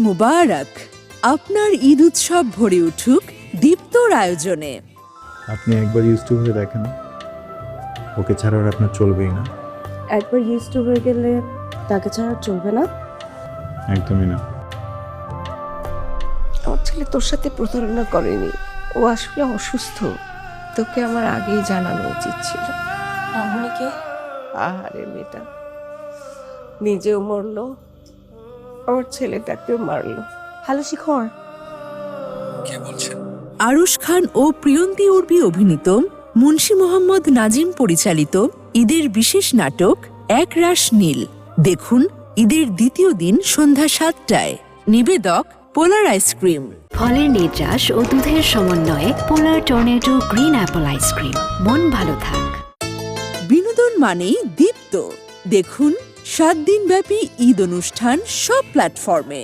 মুবারক। আপনার ঈদ উৎসব ভরে উঠুক দীপ্তর আয়োজনে। আপনি একবার ইউজ টু হয়ে দেখেন, ওকে ছাড়া আর আপনার চলবেই না। একবার ইউজ টু হয়ে গেলে তাকে ছাড়া চলবে না। একদমই না। আমার ছেলে তোর সাথে প্রতারণা করেনি, ও আসলে অসুস্থ। তোকে আমার আগেই জানানো উচিত ছিল। মামুনিকে আহারে মেয়েটা নিজেও মরলো, আমার ছেলেটাকেও মারলো। হ্যালো শিখর, কে বলছেন? আরুশ খান ও প্রিয়ন্তী উর্বি অভিনীত, মুন্সী মোহাম্মদ নাজিম পরিচালিত ঈদের বিশেষ নাটক একরাশ নীল দেখুন ঈদের দ্বিতীয় দিন সন্ধ্যা ৭টায়। নিবেদক পোলার আইসক্রিম। ফলের নির্যাস ও দুধের সমন্বয়ে পোলার টর্নেডো গ্রিন অ্যাপল আইসক্রিম। মন ভালো থাক। বিনোদন মানেই দীপ্ত। দেখুন ৭ দিনব্যাপী ঈদ অনুষ্ঠান সব প্ল্যাটফর্মে।